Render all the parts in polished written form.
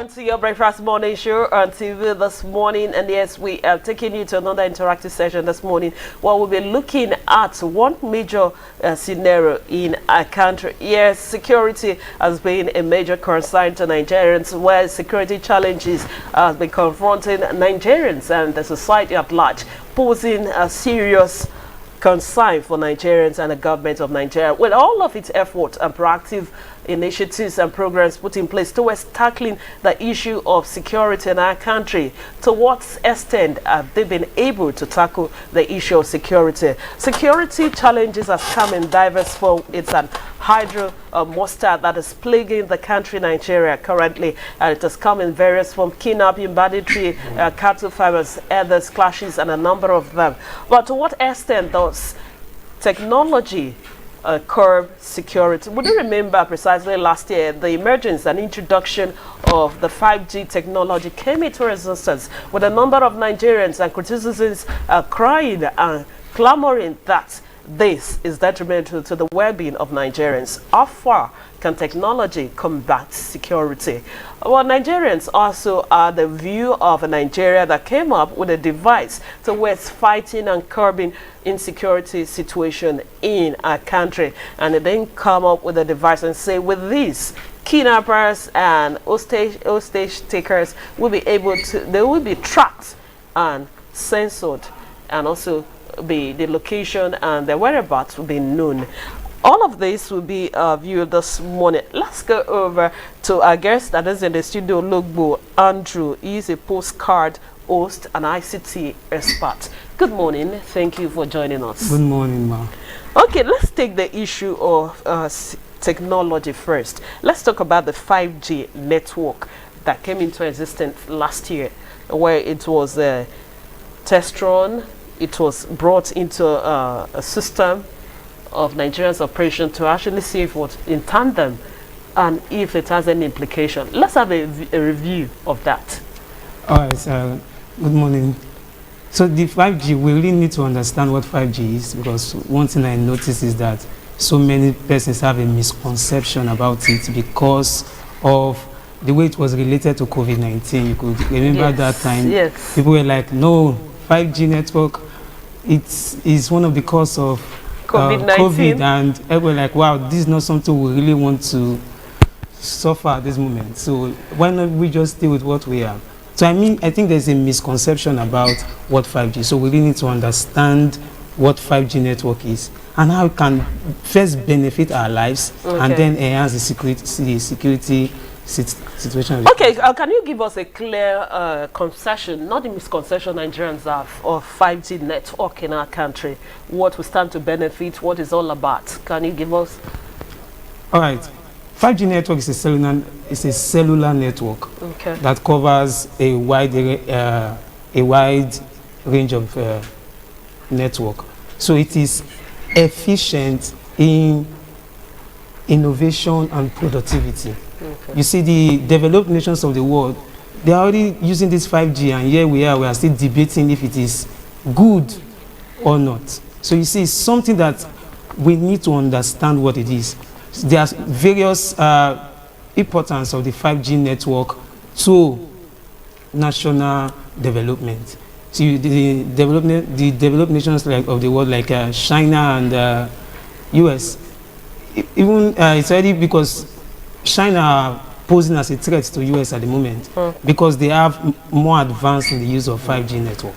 on to your breakfast morning show on TV this morning, and yes, we are taking you to another interactive session this morning where we'll be looking at one major scenario in our country. Yes, security has been a major concern to Nigerians, where security challenges have been confronting Nigerians and the society at large, posing a serious concern for Nigerians and the government of Nigeria. With all of its efforts and proactive initiatives and programs put in place towards tackling the issue of security in our country, to what extent have they been able to tackle the issue of security? Security challenges have come in diverse forms. It's an hydro monster that is plaguing the country Nigeria currently, and it has come in various forms: kidnapping, banditry, cattle farmers, others, clashes, and a number of them. But to what extent does technology curb security? Would you remember precisely last year the emergence and introduction of the 5G technology came into existence with a number of Nigerians and criticisms crying and clamoring that this is detrimental to the well-being of Nigerians. How far can technology combat security? Well, Nigerians also are the view of Nigeria that came up with a device towards fighting and curbing insecurity situation in our country, and they then come up with a device and say, with this, kidnappers and hostage takers will be able to, they will be tracked and censored, and also the location and the whereabouts will be known. All of this will be viewed this morning. Let's go over to our guest that is in the studio, Logbo Andrew. He is a postcard host and ICT expert. Good morning. Thank you for joining us. Good morning, ma. Okay, let's take the issue of technology first. Let's talk about the 5G network that came into existence last year, where it was a test run. It was brought into a system of Nigeria's operation to actually see if it was in tandem and if it has any implication. Let's have a review of that. All right, good morning. So the 5G, we really need to understand what 5G is, because one thing I noticed is that so many persons have a misconception about it because of the way it was related to COVID-19. You could remember that time. Yes. People were like, no, 5G network, it is one of the cause of COVID, and everyone like, wow, this is not something we really want to suffer at this moment. So why not we just stay with what we have? So I think there's a misconception about what 5G. So we really need to understand what 5G network is and how it can first benefit our lives, and then enhance the security situation. Okay, can you give us a clear concession, not the misconception Nigerians have, of 5G network in our country? What we stand to benefit, what it's all about? Can you give us? All right. 5G network is a cellular network that covers a wide range of network. So it is efficient in innovation and productivity. You see, the developed nations of the world, they are already using this 5G, and here we are still debating if it is good or not. So you see, it's something that we need to understand what it is. There are various importance of the 5G network to national development. So the developed nations of the world, like China and US, even it's already because China are posing as a threat to US at the moment because they have more advanced in the use of 5G network.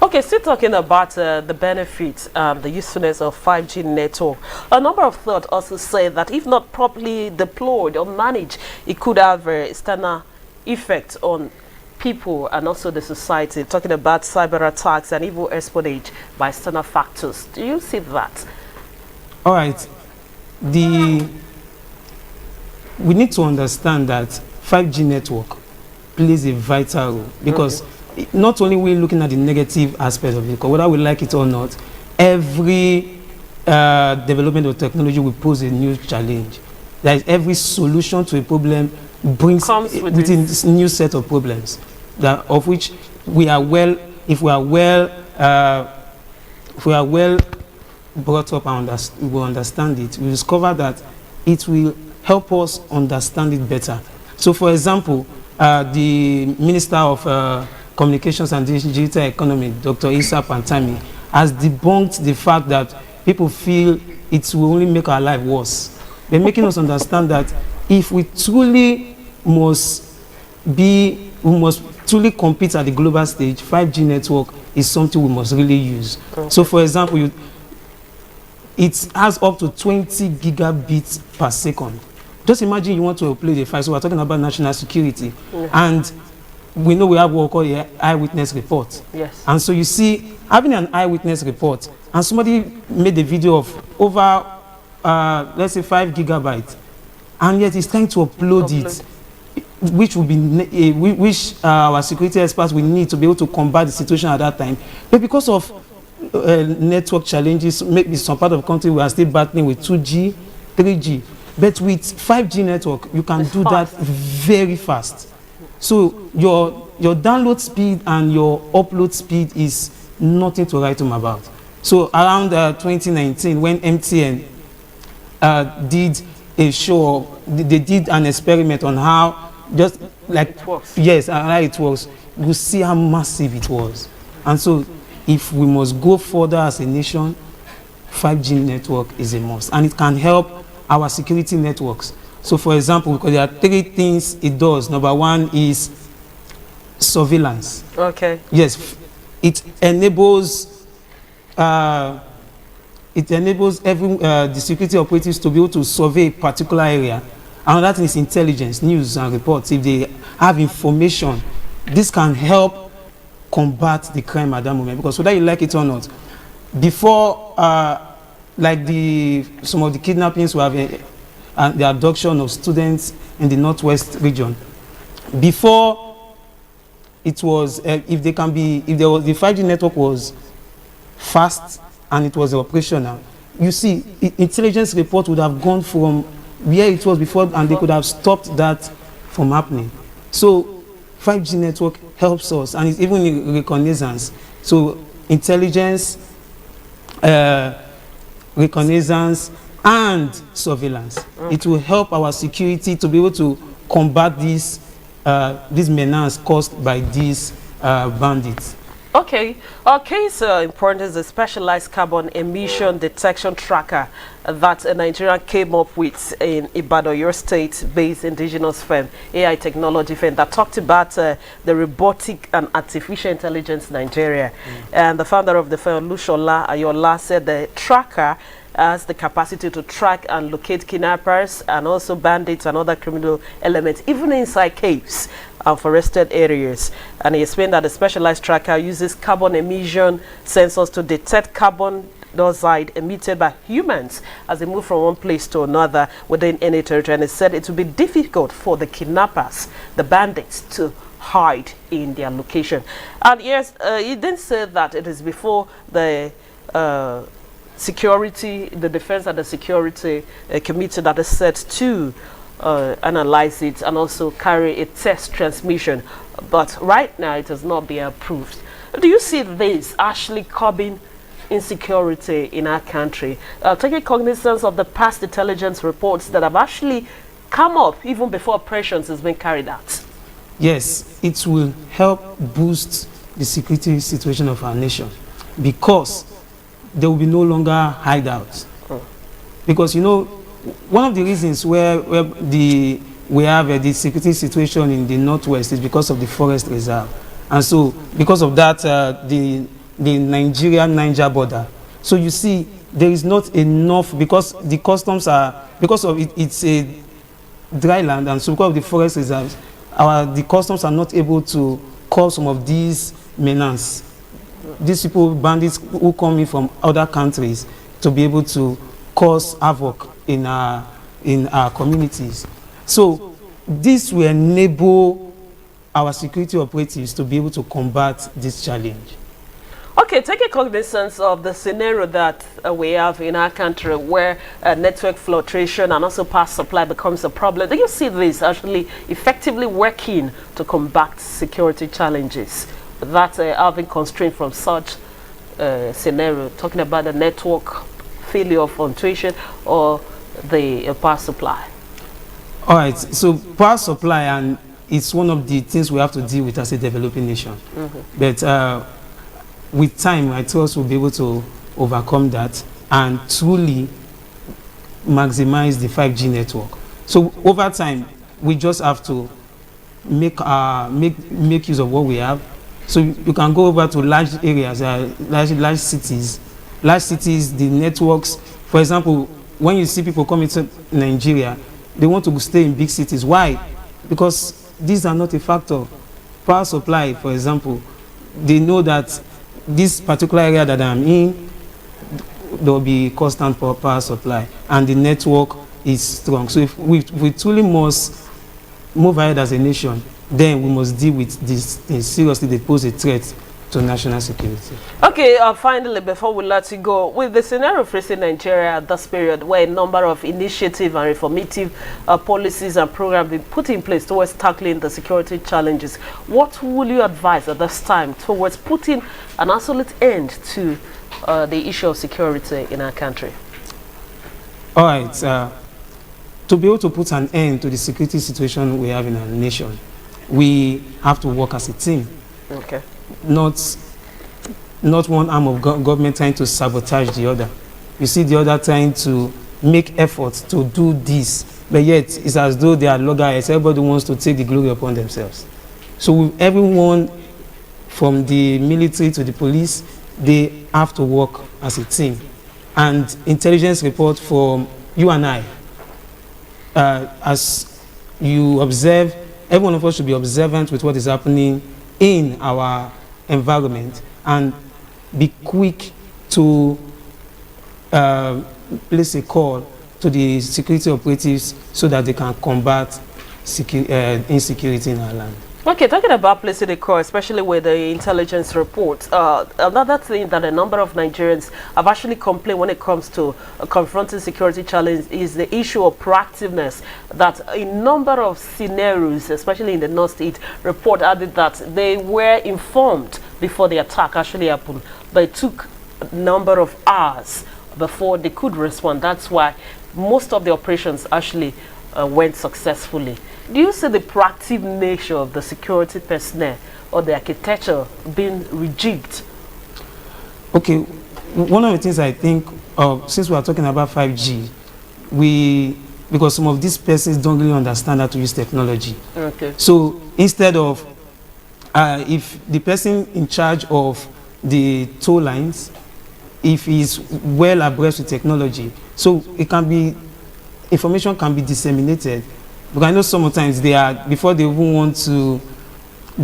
Okay, still talking about the benefits, the usefulness of 5G network. A number of thoughts also say that if not properly deployed or managed, it could have external effect on people and also the society. Talking about cyber attacks and evil espionage by external factors. Do you see that? All right. We need to understand that 5G network plays a vital role, because not only we're looking at the negative aspect of it, because whether we like it or not, every development of technology will pose a new challenge. That is, every solution to a problem brings within this new set of problems, that of which we are well, if we are well brought up and we will understand it, we discover that it will help us understand it better. So, for example, the Minister of Communications and Digital Economy, Dr. Issa Pantami, has debunked the fact that people feel it will only make our life worse. They're making us understand that if we truly truly compete at the global stage, 5G network is something we must really use. Okay. So, for example, it has up to 20 gigabits per second. Just imagine you want to upload a file. So we're talking about national security. Yeah. And we know we have what we call the eyewitness report. Yes. And so you see, having an eyewitness report, and somebody made a video of over, let's say 5 gigabytes, and yet he's trying to upload it, which will be which our security experts will need to be able to combat the situation at that time. But because of network challenges, maybe some part of the country we are still battling with 2G, 3G. But with 5G network, you can do that very fast. So your download speed and your upload speed is nothing to write home about. So around 2019, when MTN did a show, they did an experiment on how just like it works. Yes, how it works. You see how massive it was. And so if we must go further as a nation, 5G network is a must, and it can help our security networks. So, for example, because there are 3 things it does. Number 1 is surveillance. Okay. Yes, it enables the security operatives to be able to survey a particular area. Another thing is intelligence, news and reports. If they have information, this can help combat the crime at that moment, because whether you like it or not, before like some of the kidnappings we have and the abduction of students in the northwest region, before it was if the 5G network was fast and it was operational, you see, intelligence report would have gone from where it was before, and they could have stopped that from happening. So 5G network helps us, and it's even in reconnaissance. So intelligence, reconnaissance, and surveillance. Okay. It will help our security to be able to combat this menace caused by these bandits. Okay. Our case important is the specialized carbon emission detection tracker that Nigeria came up with in Ibadan, your state-based indigenous firm, AI technology firm, that talked about the robotic and artificial intelligence Nigeria. And the founder of the firm, Lushola Ayola, said the tracker has the capacity to track and locate kidnappers and also bandits and other criminal elements, even inside caves and forested areas. And he explained that the specialized tracker uses carbon emission sensors to detect carbon dioxide emitted by humans as they move from one place to another within any territory. And he said it would be difficult for the kidnappers, the bandits, to hide in their location. And yes, he didn't say that it is before the security, the defense and the security committee that is set to analyze it and also carry a test transmission. But right now it has not been approved. Do you see this actually curbing insecurity in our country? Taking cognizance of the past intelligence reports that have actually come up even before operations has been carried out. Yes, it will help boost the security situation of our nation, because there will be no longer hideouts. Because, you know, one of the reasons we have the security situation in the northwest is because of the forest reserve. And so because of that, the Niger border. So you see, there is not enough, because the customs are, because of it's a dry land, and so because of the forest reserves, the customs are not able to call some of these menace. These people, bandits who come in from other countries, to be able to cause havoc in our communities. So this will enable our security operatives to be able to combat this challenge. Okay, taking cognizance of the scenario that we have in our country, where network fluctuation and also power supply becomes a problem, do you see this actually effectively working to combat security challenges that having constraint from such scenario, talking about the network failure of fluctuation or the power supply? All right, so power supply, and it's one of the things we have to deal with as a developing nation. But with time, I trust we'll be able to overcome that and truly maximize the 5G network. So over time, we just have to make use of what we have. So you can go over to large areas, large cities. Large cities, the networks. For example, when you see people coming to Nigeria, they want to stay in big cities. Why? Because these are not a factor. Power supply, for example, they know that this particular area that I'm in, there will be constant power supply, and the network is strong. So if we truly must move ahead as a nation, then we must deal with these things seriously. They pose a threat to national security. Okay, finally, before we let you go, with the scenario facing Nigeria at this period, where a number of initiative and reformative policies and programs be put in place towards tackling the security challenges, what will you advise at this time towards putting an absolute end to the issue of security in our country? All right, to be able to put an end to the security situation we have in our nation, we have to work as a team. Okay. Not one arm of government trying to sabotage the other. You see the other trying to make efforts to do this, but yet it's as though they are loggerheads. Everybody wants to take the glory upon themselves. So everyone, from the military to the police, they have to work as a team. And intelligence report from you and I, as you observe, every one of us should be observant with what is happening in our environment and be quick to place a call to the security operatives so that they can combat insecurity in our land. Okay, talking about placing a call, especially with the intelligence reports, another thing that a number of Nigerians have actually complained when it comes to confronting security challenge is the issue of proactiveness. That a number of scenarios, especially in the North-East, report added that they were informed before the attack actually happened, but it took a number of hours before they could respond. That's why most of the operations actually went successfully. Do you see the proactive nature of the security personnel or the architecture being rejigged? Okay, one of the things I think, since we are talking about 5G, because some of these persons don't really understand how to use technology. Okay. So instead of, if the person in charge of the toll lines, if he's well abreast with technology, so it can be, information can be disseminated. Because I know sometimes before they even want to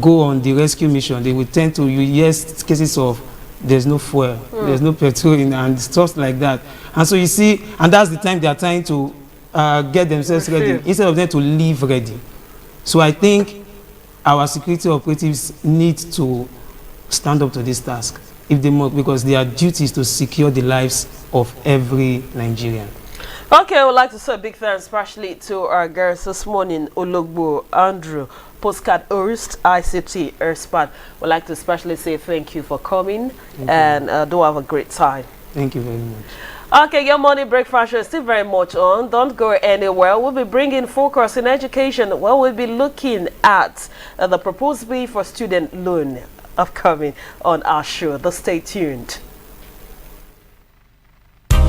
go on the rescue mission, they will tend to use cases of there's no fuel, there's no petrol and stuff like that. And so you see, and that's the time they are trying to get themselves ready, instead of them to leave ready. So I think our security operatives need to stand up to this task, if they must, because their duty is to secure the lives of every Nigerian. Okay, I would like to say a big thanks especially to our guests this morning, Ologbo Andrew, Postcard Orist, ICT Expert. We'd like to especially say thank you for coming and do have a great time. Thank you very much. Okay, your morning breakfast is still very much on. Don't go anywhere. We'll be bringing focus in education where we'll be looking at the proposed bill for student loan upcoming on our show. Stay tuned.